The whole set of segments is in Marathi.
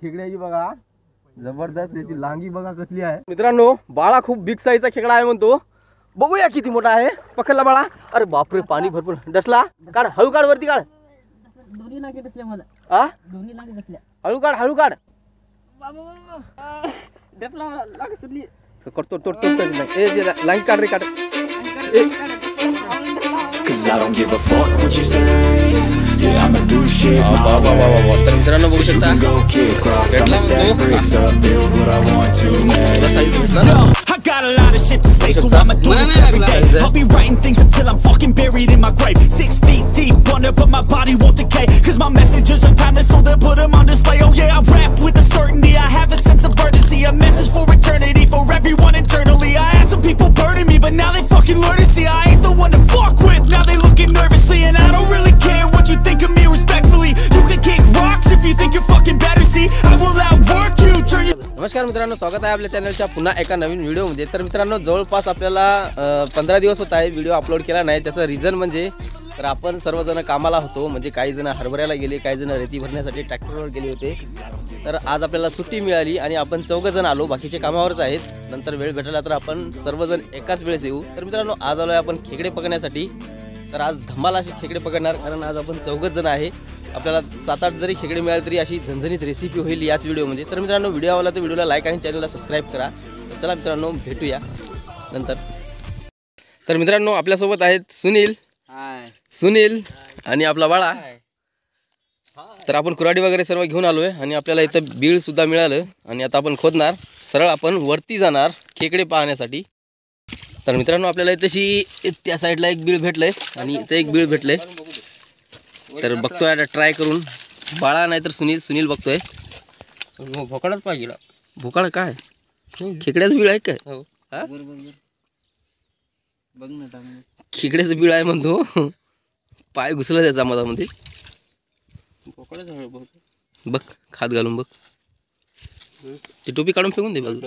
खेकड्याची बघा जबरदस्त याची लांगी बघा कसली आहे मित्रांनो। बाळा खूप बिग साईजचा खेकडा आहे म्हणतो, बघूया किती मोठा आहे। पकडला बाळा, अरे बापरे पाणी भरपूर डसला, काढ हळू काढ वरती काढ। दोन्ही लागे डसल्या मला, दोन्ही लागे डसल्या, हळू काढ हळू काढ। डसला लागे सुटली, करतो तोड लांगी काढ रे काढ। Cause I don't give a fuck what you say. Yeah, I'ma do shit my way. तर मित्रांनो बघू So you शकता can go kick rocks, I'ma stack bricks up, build what I want to next. Yo, I got a lot of shit to say, so I'ma do this every day. I'll be writing things until I'm fucking buried in my grave. 6 feet deep under, but my body won't decay. Cause my messages are timeless, so they'll put them on display. Oh yeah, I rap with a certainty, I have a sense of urgency. A message for eternity, for everyone internally. I had some people burning me, but now they fucking learn to see I ain't the one to fuck with. Now they looking nervously, and I don't really care what you think of me respectfully. You can kick rocks if you think you're fucking better, see I will outwork you, turn you. नमस्कार मित्रांनो, स्वागत आहे आपल्या चॅनलच्या पुन्हा एका नवीन व्हिडिओमध्ये। तर मित्रांनो जवळपास आपल्याला 15 दिवस होत आहे व्हिडिओ अपलोड केला नाही। त्याचं रिझन म्हणजे तर आपण सर्वजण कामाला होतो, म्हणजे काही जण हरभऱ्याला गेले, काही जण रेती भरण्यासाठी ट्रॅक्टरवर गेले होते। तर आज आपल्याला सुट्टी मिळाली आणि आपण 4 जण आलो, बाकीचे कामावरच आहेत। नंतर वेळ भेटला तर आपण सर्वजण एकाच वेळेस येऊ। तर मित्रांनो आज आलोय आपण खेकडे पकडण्यासाठी। तर आज धमाल अशी खेकडे पकडणार, कारण आज आपण 4 जण आहे। आपल्याला 7-8 जरी खेकडे मिळाले तरी अशी झणझणीत रेसिपी होईल याच व्हिडिओमध्ये। तर मित्रांनो व्हिडिओ आवडला तर व्हिडिओला लाईक आणि चॅनलला सबस्क्राईब करा। तर चला मित्रांनो भेटूया नंतर। तर मित्रांनो आपल्यासोबत आहेत सुनील आणि आपला बाळा। तर आपण कुऱ्हाडी वगैरे सर्व घेऊन आलोय आणि आपल्याला इथं बीळ सुद्धा मिळालं आणि आता आपण खोदणार, सरळ आपण वरती जाणार खेकडे पाहण्यासाठी। तर मित्रांनो आपल्याला इथेशी त्या साईडला एक बीळ भेटलंय आणि इथे एक बीळ भेटलंय। तर बघतोय आता ट्राय करून, बाळा नाही तर सुनील बघतोय। भोकाडच पाहिजे, भोकाड काय खेकड्याच बीळ आहे काय? बघ ना खेकड्याचं बीळ आहे म्हणतो, पाय घुसला त्याचा मधामध्ये। बघ खात घालून बघ, ती टोपी काढून फेकून दे बाजू।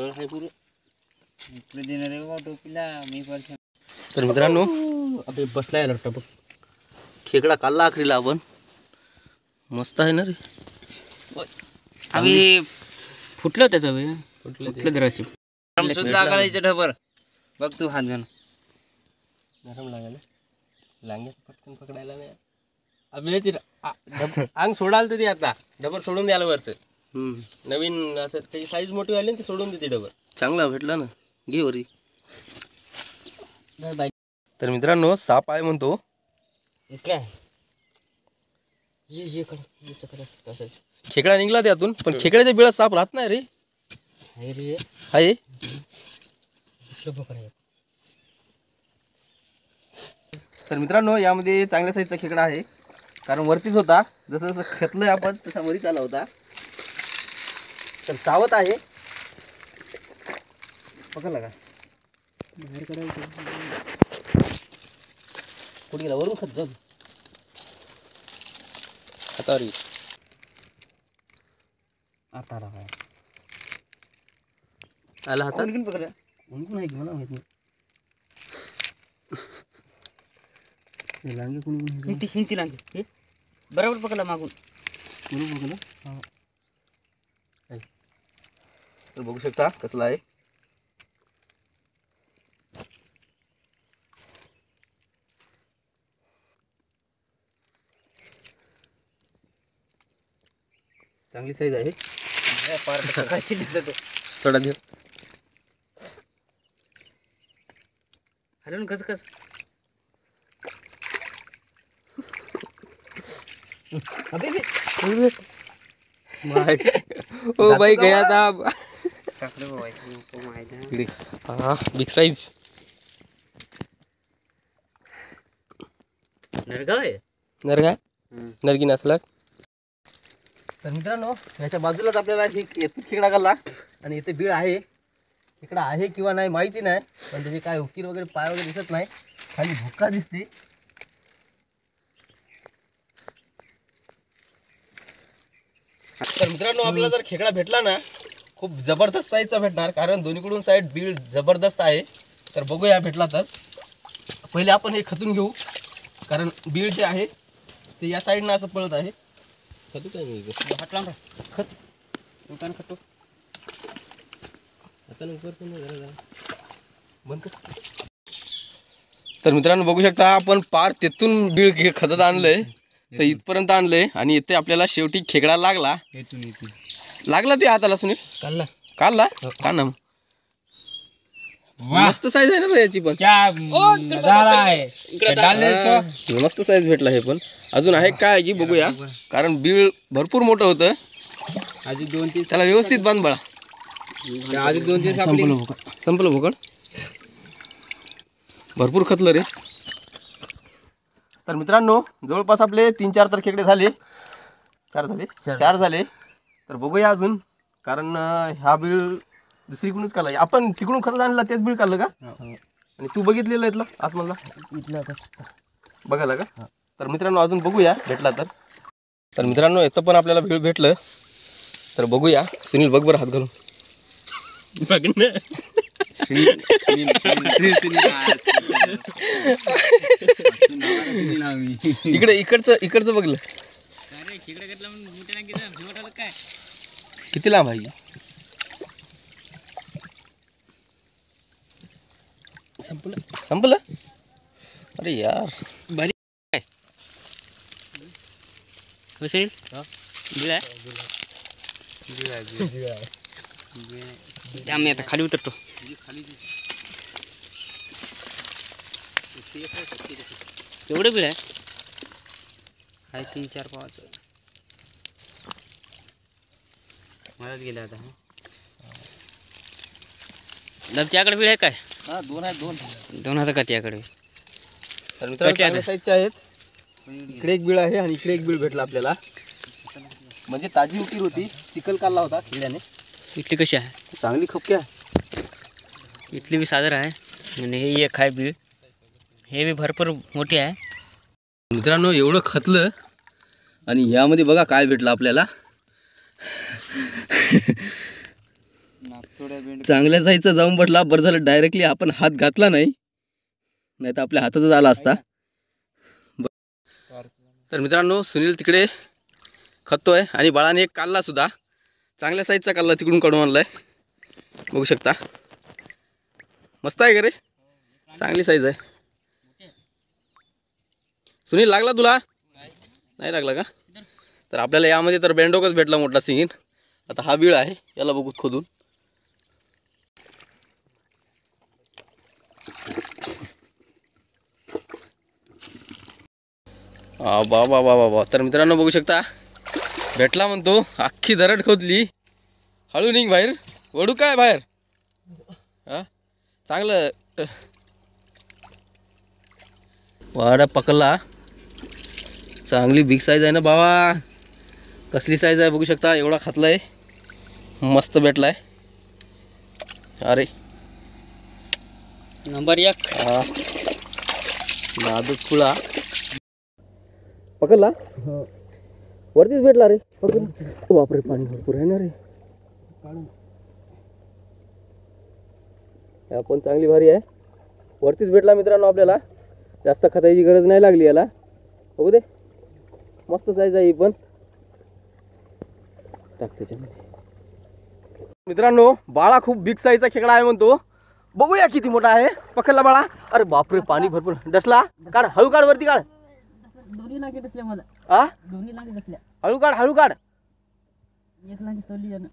तर मित्रांनो आपले बसलाय लट्टा बघ, खेकडा काढला आखरीला आपण, मस्त आहे ना रे। अभी फुटलं त्याचं, फुटलं जराशी सुद्धा करायचं ढबर बघ तू हात घाल नरम लागायला लांगे पटकन पकडायला नाही। अबे ती अंग सोडाल तर आता डबर सोडून द्यायला वरचं, नवीन असं त्याची साईज मोठी व्हायली ते सोडून देते डबर। चांगला भेटला ना, घे वरी। तर मित्रांनो साप आहे म्हणतो, खेकडा निघला त्यातून, पण खेकड्याच्या बिळात साप राहत नाही रे। आहे तर मित्रांनो यामध्ये चांगल्या साईजचा खेकडा आहे, कारण वरतीच होता, जसं जसं खेचलंय आपण तसा वरीच आला होता। तर चावत आहे, पकडला का बाहेर काढायचं, कुठे गेला वरून खत जाऊ हातावर आता आला हातात पकडला कोणी आहे मला माहित नाही। लांगे कोणी हिंती लांगे बरोबर पकडला मागून, बरोबर पकडला। तर बघू शकता कसला आहे। चांगली साईज आहे, थोडा देऊ हलून कस ओ भाई गया था बिग साइज नरगी नसला। तर मित्रांनो याच्या बाजूलाच आपल्याला खेकडा काढला आणि इथे बीळ आहे, खेकडा आहे किंवा नाही माहिती नाही, पण त्याचे काय उकीर वगैरे पाय वगैरे दिसत नाही, खाली भुक्का दिसते। तर मित्रांनो आपल्याला जर खेकडा भेटला ना, खूप जबरदस्त साईजचा भेटणार, कारण दोन्हीकडून साईड बीळ जबरदस्त आहे। तर बघूया भेटला तर पहिले आपण हे खतून घेऊ, कारण बीळ जे आहे ते या साईडनं असं पळत आहे। खतू काय नाही खत दुकान खातो तर मित्रांनो बघू शकता आपण पार तेथून बीळ खतत आणलंय तर इथपर्यंत आणलंय आणि इथे आपल्याला शेवटी खेकडा लागला. लागला ते हाताला सुनील काढला का ना मस्त साईज आहे ना रे याची पण मस्त साईज भेटला हे पण अजून आहे काय की बघूया कारण बीळ भरपूर मोठं होतं. अजून 2-3 त्याला व्यवस्थित बांध बळा. अजून 2-3 संपलं भोकड भरपूर खतलं रे. तर मित्रांनो जवळपास आपले 3-4 तर खेकडे झाले. 4 झाले तर बघूया अजून कारण ह्या बीळ दुसरीकडूनच काढला आपण तिकडून खरंच आणला तेच बीळ काढलं का आणि तू बघितलेलं इथलं आतमधला बघायला का. तर मित्रांनो अजून बघूया भेटला तर मित्रांनो इथं पण आपल्याला बीळ भेटलं तर बघूया. सुनील बघ बरं हात घालून बघ ना इकडचं बघलं किती लांब आहे संपलं अरे यार भारी कसे आम्ही आता खाली उतरतो. एवढं बिळ आहे 3-4 पावाचं मलाच गेला आता. त्याकडे बिळ आहे काय? हा 2 आहेत 2 हात का त्याकडे? तर मित्रांनो चांगल्या साईजचे आहेत. इकडे एक बीळ आहे आणि इकडे एक बीळ भेटला आपल्याला म्हणजे ताजी उकीर होती चिखल काढला होता किड्याने. इथली कशी आहे? चांगली खपकी आहे. इथली बी सादर आहे आणि हे एक आहे बीळ हे बी भरपूर मोठी आहे. मित्रांनो एवढं खतलं आणि यामध्ये बघा काय भेटलं आपल्याला. चांगल्या साईजचा जाऊन पडला. बरं झालं डायरेक्टली आपण हात घातला नाही नाही तर आपल्या हातातच आला असता. तर मित्रांनो सुनील तिकडे खततोय आणि बाळाने एक काढला सुद्धा चांगल्या साईजचा काढला तिकडून काढून आणलाय बघू शकता. मस्त आहे का रे चांगली साईज आहे. सुनील लागला तुला नाही लागला का? तर आपल्याला यामध्ये तर बेंडोकच भेटला मोठा सिंगीन. आता हा बीळ आहे याला बघू खोदून. बाबा बाबा बाबा तर मित्रांनो बघू शकता भेटला म्हणतो. अख्खी दरड खोदली. हळू निघ बाहेर वडू काय बाहेर हा चांगलं वाडा पकडला. चांगली बिग साईज आहे ना बाबा. कसली साईज आहे बघू शकता. एवढा खातलाय मस्त भेटलाय. अरे नंबर 1 हा नादच खुळा पकडला वरतीच भेटला रे. पकड बापरे पाणी भरपूर आहे ना रे. या पण चांगली भारी आहे. वरतीच भेटला मित्रांनो आपल्याला. जास्त खताची गरज नाही लागली याला. बघू दे मस्त साईज आहे ही पण. टाक त्याच्यामध्ये. मित्रांनो बाळा खूप बिग साईजचा खेकडा आहे म्हणतो. बघूया किती मोठा आहे. पकडला बाळा. अरे बापरे पाणी भरपूर डसला. काढ हळू काढ वरती काढ. दोन्ही लागे डसल्या मला. आ दोन्ही लागे डसल्या. हळू काढ हळू काढ. एक लागे सोडली यानं.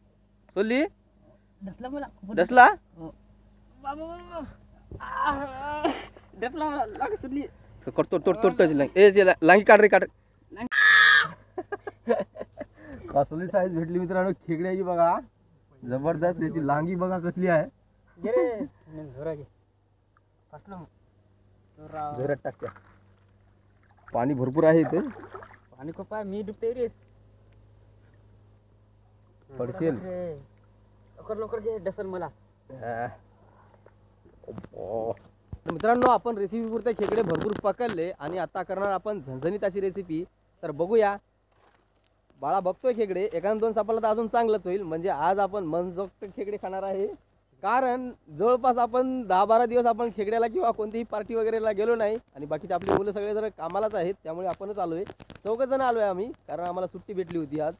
सोडली डसला मला. डसला डसला मला लागे सोडली. तोड तोड तोड लांगी काढ रे काढ. कसली साईज भेटली मित्रांनो खेकड्याची बघा. जबरदस्त. याची लांगी बघा कसली आहे. जोरात टाकत्या. पाणी भरपूर आहे इथे. पाणी खूप आहे. मी डुबते रे. पडशील लवकर लवकर घे डसल मला. मित्रांनो आपण रेसिपी पुरते खेकडे भरपूर पकडले आणि आता करणार आपण झणझणीत अशी रेसिपी. तर बघूया. बाळा बघतोय खेकडे. एखादं 2 सापडला तर अजून चांगलंच होईल. म्हणजे आज आपण मनसोक्त खेकडे खाणार आहे. कारण जवळपास आपण 10-12 दिवस आपण खेकड्याला किंवा कोणतीही पार्टी वगैरेला गेलो नाही आणि बाकीचे आपली मुलं सगळे जर कामालाच आहेत त्यामुळे आपणच आलोय. 4 जण आलोय आम्ही कारण आम्हाला सुट्टी भेटली होती आज.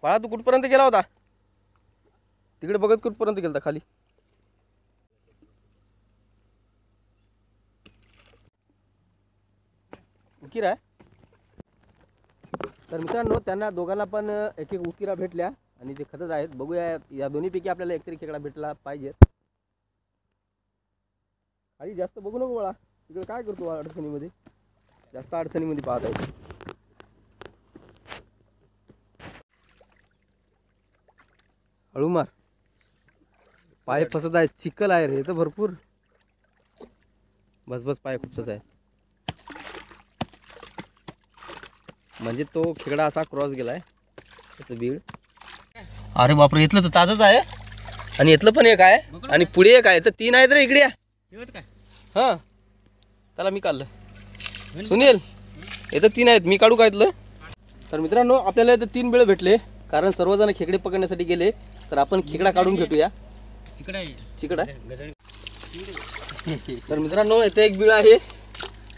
बाळा तू कुठपर्यंत गेला होता? तिकडे बघत कुठपर्यंत गेलता खाली? उकिरा आहे. तर मित्रांनो त्यांना दोघांना पण एक एक उकिरा भेटल्या आणि ते खतच आहेत. बघूया या दोन्हीपैकी आपल्याला एकतरी खेकडा भेटला पाहिजे. खाली जास्त बघू नको बाळा, तिकडे काय करतो अडचणीमध्ये, जास्त अडचणीमध्ये पाहत आहे. हळू मार, पाय फसत आहे, चिखल आहे रे तर भरपूर. बस बस पाय खुपसत आहे. म्हणजे तो खेकडा असा क्रॉस गेलाय त्याचं बीड. अरे बापरे, इथलं तर ताजच आहे आणि इथलं पण एक आहे आणि पुढे एक आहे, तर 3 आहेत रे. इकडे हा त्याला मी काढलं. सुनील इथं 3 आहेत, मी काढू का इथलं? तर मित्रांनो आपल्याला इथं 3 बिळ भेटले, कारण सर्वजण खेकडे पकडण्यासाठी गेले. तर आपण खेकडा काढून भेटूया. चिकड आहे. तर मित्रांनो इथे एक बिळ आहे,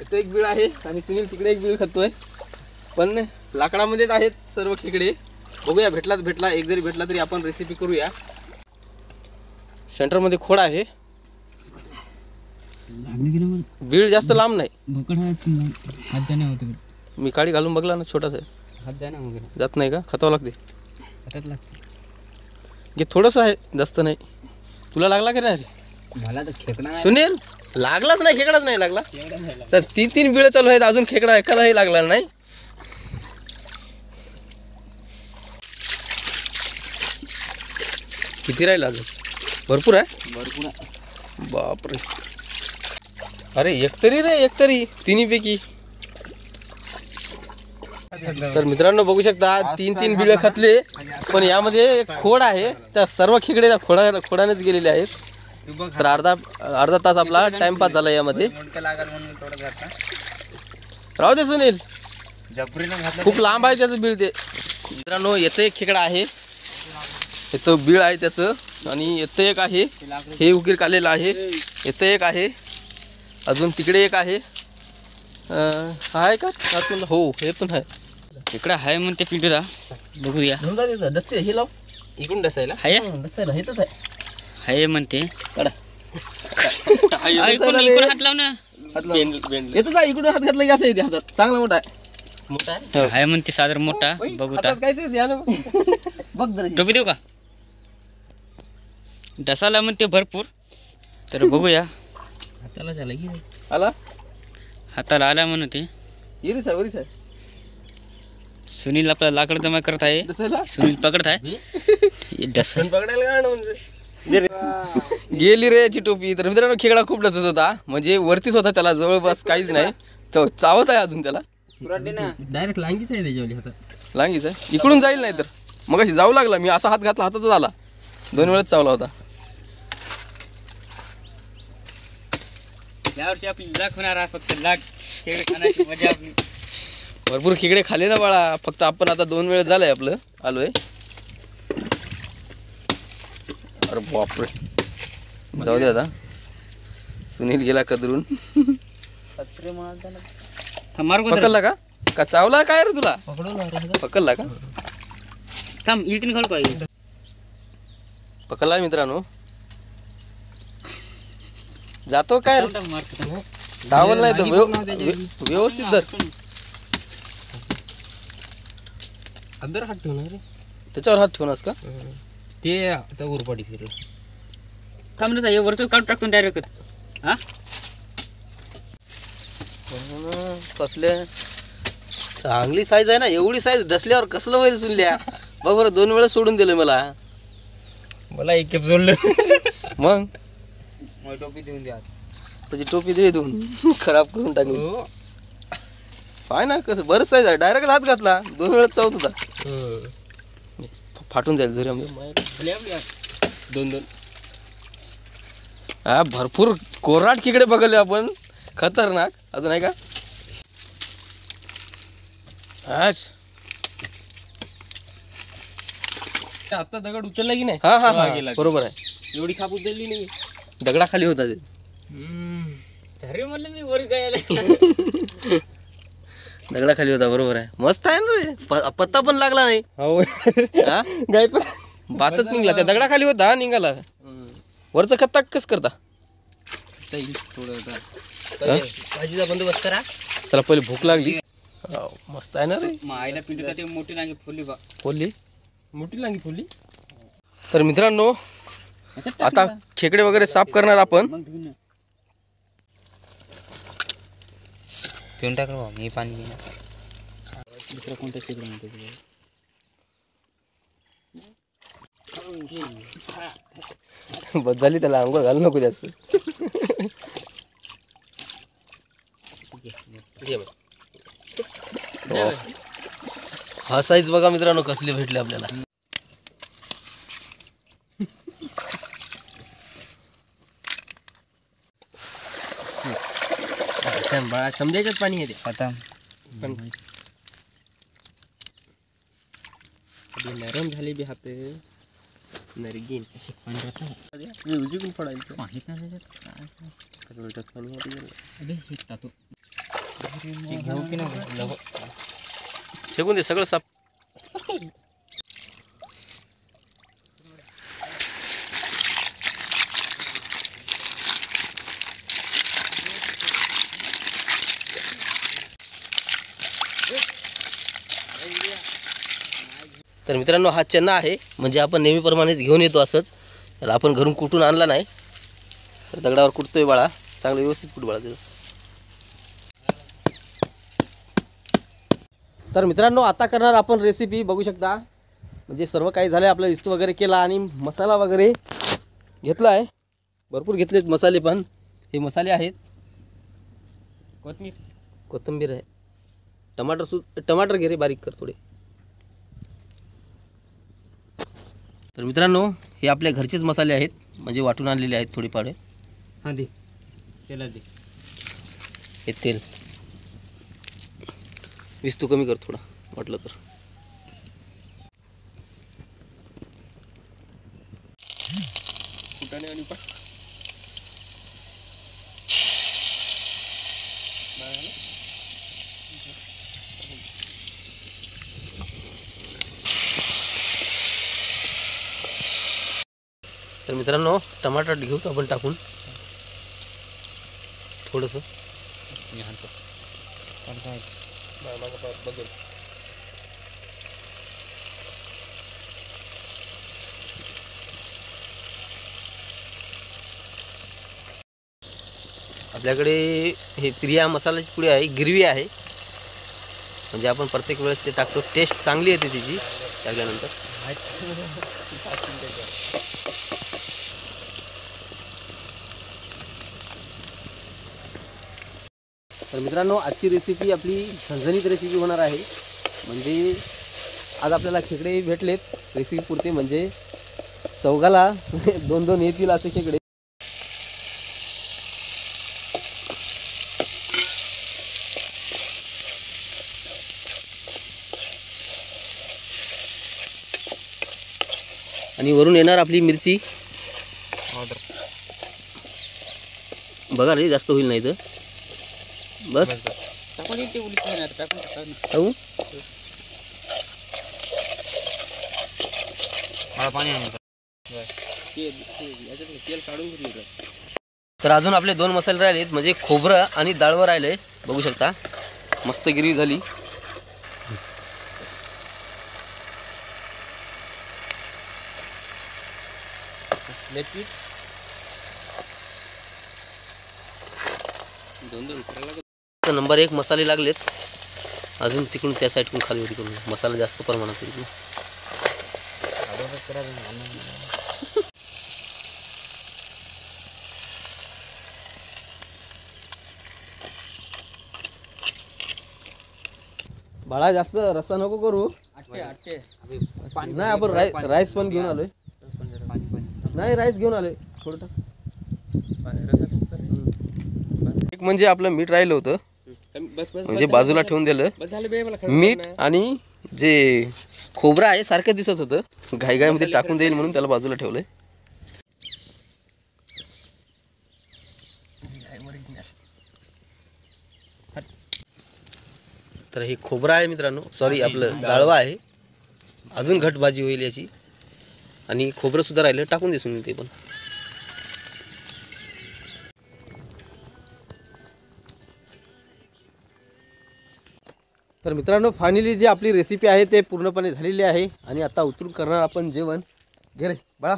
इथे एक बिळ आहे आणि सुनील तिकडे एक बिळ खातोय. पण लाकडामध्येच आहेत सर्व खेकडे. बघूया भेटला एक जरी भेटला तरी आपण रेसिपी करूया. सेंटरमध्ये खोड आहे, बीळ जास्त लांब नाही. मी काळी घालून बघला ना, छोटाच आहे. जात नाही का? खतावं लागते. घे थोडंसं आहे, जास्त नाही. तुला लागला की नाही? मला तर खेकडा सुनील लागलाच नाही, खेकडाच नाही लागला. तर 3 बिळ चालू आहेत, अजून खेकडा एखादाही लागला नाही. किती राहील अजून? भरपूर आहे. बापरे, अरे एकतरी 3 पैकी. तर मित्रांनो बघू शकता 3 बिळ खातले, पण यामध्ये एक खोड आहे. त्या सर्व खेकडे त्या खोडानेच गेलेले आहेत. तर अर्धा तास आपला टाइमपास झाला यामध्ये. राहू दे सुनील, खूप लांब आहे त्याचं बीळ ते. मित्रांनो येथे एक खेकडा आहे, इथं बीळ आहे त्याचं, आणि इथं एक आहे, हे उकीर काढलेलं आहे. इथं एक आहे, अजून तिकडे एक आहे. आहे का? हो हे पण आहे. खेकडा आहे म्हणते पिंटूदा, बघूया. डसते हे लाव इकडून डसायला. डसायला हेच आहे. आहे म्हणते. काढा. इकडून हात लाव ना. येतच आहे, इकडून हात घातला की असं येते हातात. चांगला मोठा आहे. मोठा आहे. आहे म्हणते साधारण मोठा. बघू काय ते द्या ना. बघ टोपी देऊ का? डसाला म्हणते भरपूर. तर बघूया. हाताला झाला की आला, हाताला आला म्हणते. वरीस आहे. सुनील आपला लाकड जमा करत आहे. डसायला सुनील पकडत आहे. डसा पकडायला गेली रे याची टोपी. तर मित्रांनो खेकडा खूप डसत होता, म्हणजे वरतीच होता, त्याला जवळपास काहीच नाही. चावत आहे अजून त्याला. डायरेक्ट लांगीच आहे त्याच्यावली हातात. लांगीच आहे, इकडून जाईल नाही तर. मग अशी जाऊ लागला, मी असा हात घातला, हातातच आला. 2 वेळाच चावला होता. यावर्षी आपली लाख होणार आहे, फक्त लाख खेकडे खाण्याची मजा आपली. भरपूर खेकडे खाले ना बाळा, फक्त आपण आता 2 वेळ झालंय आपलं आलोय. अरे बापरे, जाऊ दे आता. सुनील गेला कदरून. पकडला का चावला काय रे तुला? पकडला का? थांब इल्टीन घालू पाहिजे. पकडला मित्रांनो. जातो काय चावल नाही तर व्यवस्थित धर. अंदर हात ठेवणार रे, त्याच्यावर हात ठेवणारस का? ते आता उरपाटी फिरलं. थांब ना, हे वरचं काढून टाकतो डायरेक्ट. हा कसले चांगली साईज आहे ना. एवढी साईज डसल्यावर कसलं होईल सुनल्या. बघ बरं, 2 वेळा सोडून दिलं मला एक खेप सोडलं. मग टोपी देऊन द्या. त्याची टोपी दे देऊन खराब करून टाकली. पाय ना कसं बरंच साईज आहे. डायरेक्ट हात घातला, 2 वेळा चावत होता. फाटून जाईल जरी. 2 हा भरपूर कोराट खेकडे बघले आपण, खतरनाक. अजून आहे का? आता दगड उचलला की नाही? हा हा हा बरोबर आहे. एवढी खाप उचलली नाही, दगडाखाली होता ते. म्हणलं मी वर काय दगडाखाली होता, बरोबर आहे. मस्त आहे ना रे, पत्ता पण लागला नाही. हो हा? गाय पण भातच निघला, त्या दगडाखाली होता हा, निघाला. वरचं खत्ता कस करता? भाजीचा बंदोबस्त करा. चला पहिले भूक लागली. हो, मस्त आहे ना रे. आईला पिंटू ते मोठी लांगी फुली बा. बोलली. मोठी लांगी फुली. तर मित्रांनो आता खेकडे वगैरे साफ करणार आपण. पिऊन टाक रे, मी पाणी घेईन. दुसरा कोणता खेकडा म्हणतो बस झाली, त्याला अंघोळ घालू नको जास्त. हो. हा साईज बघा मित्रांनो कसले भेटले आपल्याला. बाळा समजायच्याच पाणी येते आता पण नरम झाले बी हात नरगीन उजून पडायचं घेऊ की नाही फेकून दे सगळं साफ. तर मित्रांनो हा चन्ना आहे, म्हणजे आपण नेहमीप्रमाणेच घेऊन येतो असंच. त्याला आपण घरून कुटून आणला नाही, तर दगडावर कुटतोय बाळा. चांगलं व्यवस्थित कुट बाळा त्याचं. तर मित्रांनो आता करणार आपण रेसिपी बघू शकता. म्हणजे सर्व काही झालं, आपलं इस्तू वगैरे केला आणि मसाला वगैरे घेतला आहे. भरपूर घेतलेत मसाले, पण हे मसाले आहेत. कोथिंबीर आहे, टमाटर घे रे, बारीक कर थोडे. तर मित्रांनो हे आपल्या घरचेच मसाले आहेत, म्हणजे वाटून आणलेले आहेत थोडेफार. हां दे तेला दे. हे तेल विस्तू कमी कर थोडा वाटलं तर. तर मित्रांनो टमाटर घेऊ आपण टाकून थोडंसं. आपल्याकडे हे प्रिया मसाल्याची पुडी आहे, गिरवी आहे, म्हणजे आपण प्रत्येक वेळेस ते टाकतो. टेस्ट चांगली येते त्याची टाकल्यानंतर. तर मित्रांनो आजची रेसिपी आपली झणझणीत रेसिपी होणार आहे. म्हणजे आज आपल्याला खेकडे भेटलेत रेसिपी पुरते, म्हणजे चौघाला 2-2 येतील असे खेकडे. आणि वरून येणार आपली मिरची. बघा रे जास्त होईल नाही तर बस. तर अजून आपले 2 मसाले राहिलेत, म्हणजे खोबरं आणि डाळवर राहिले. बघू शकता मस्त गिरवी झाली. नंबर 1 मसाले लागलेत. अजून तिकडून त्या साईडकडून खाली होती करून मसाला जास्त प्रमाणात होती. बाळा जास्त रस्सा नको करू. नाही आपण राईस पण घेऊन आलोय. नाही राईस घेऊन आलोय थोडं. एक म्हणजे आपलं मीठ राहिलं होतं, म्हणजे बाजूला ठेवून दिलं मीठ. आणि जे खोबरं आहे सारखं दिसत होतं, घाईघाईमध्ये टाकून देईल म्हणून त्याला बाजूला ठेवलंय. तर हे खोबरं आहे मित्रांनो, सॉरी आपलं डाळवा आहे. अजून घट भाजी होईल याची. आणि खोबरं सुद्धा राहिलं, टाकून दे सुनील ते पण. तर मित्रांनो फायनली जी आपली रेसिपी आहे ते पूर्णपणे झालेली आहे. आणि आता उतरून करणार आपण जेवण. घे रे बाळा,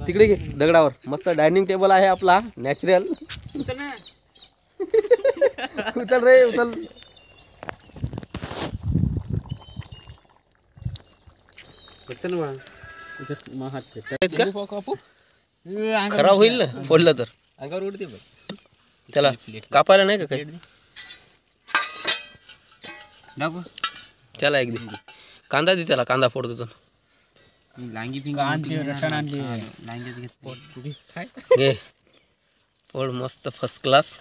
तिकडे घे दगडावर. मस्त डायनिंग टेबल आहे आपला नॅचरल. उचल रे उचल. खराब होईल ना फोडलं तर. अंगावर उडते त्याला कापायला नाही का काही. दाखव त्याला एक दे कांदा दे, त्याला कांदा फोडतो तो. लांगी आणली रसाण आणली लांगीच घेत घे फोड मस्त फर्स्ट क्लास.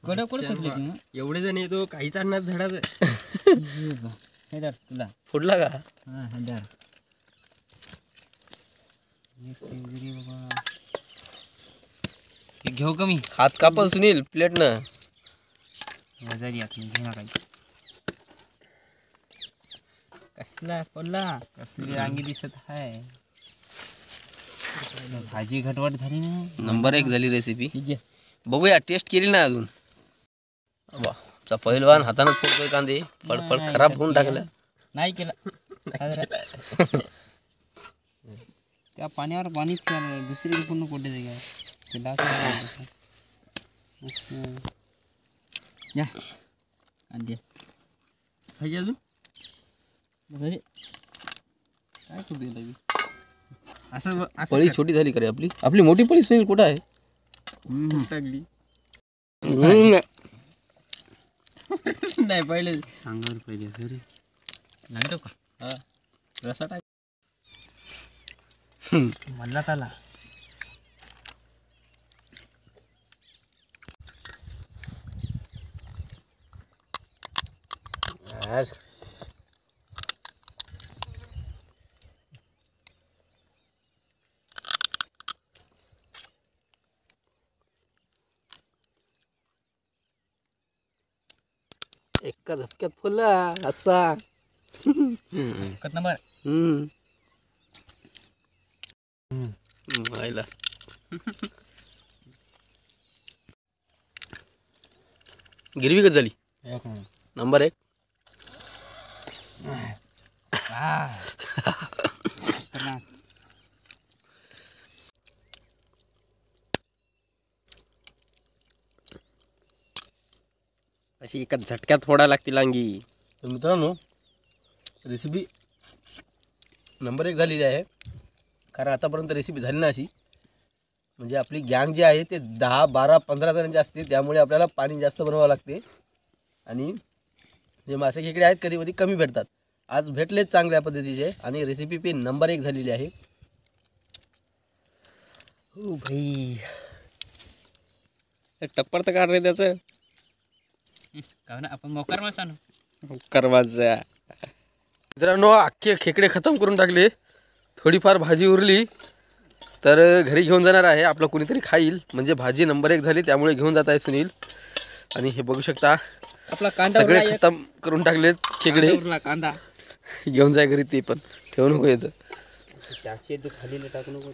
कडक कडक एवढे जण येतो काहीच आणणार धडाच. तुला फोडला का. घेऊ कमी हात कापल सुनील प्लेट न. वजारी घे ना काही. कसला पडला कसली रांगी दिसत आहे. भाजी घटवट झाली ना. नंबर 1 झाली रेसिपी. ठीक आहे बघूया टेस्ट केली ना अजून. वा पहिलवान हातानं फोडतोय कांदे. फडफड खराब होऊन टाकलं. नाही केलं त्या पाण्यावर पाणीच केलं. दुसरी पूर्ण कोठे जागा या आणते भाजी अजून काय करू. असं पळी छोटी झाली करे आपली. आपली मोठी पळी सुनील कुठं आहे. टाकली नाही पहिले सांगा पहिले घरी लागतो का. रसा टाक म्हणला त्याला. एका झपक्यात फुला असा. कत नंबर आईला गिरवी कच झाली. नंबर 1. अशी एका झटक्यात फोडा लागते लांगी. तर मित्रांनो रेसिपी नंबर 1 झालेली आहे. कारण आतापर्यंत रेसिपी झाली ना अशी. म्हणजे आपली गँग जी आहे ते 10, 12, 15 जणांची असते. त्यामुळे आपल्याला पाणी जास्त बनवावं लागते. आणि जे मासे खेकडे आहेत कधी कधी कमी भेटतात. आज भेटलेच चांगल्या पद्धतीचे. आणि रेसिपी पण नंबर 1 झालेली आहे. हो भाई टप्पर तर काढ रे त्याचं. आपण मोकार मासा करवाजा. मित्रांनो अख्खे खेकडे खतम करून टाकले. थोडीफार भाजी उरली तर घरी घेऊन जाणार आहे. आपलं कोणीतरी खाईल. म्हणजे भाजी नंबर 1 झाली त्यामुळे घेऊन जात आहे सुनील. आणि हे बघू शकता आपला कांदा सगळे खतम करून टाकलेत खेकडे. कांदा घेऊन जाय घरी. ते पण ठेवू नको येतं. खाली टाकू नको.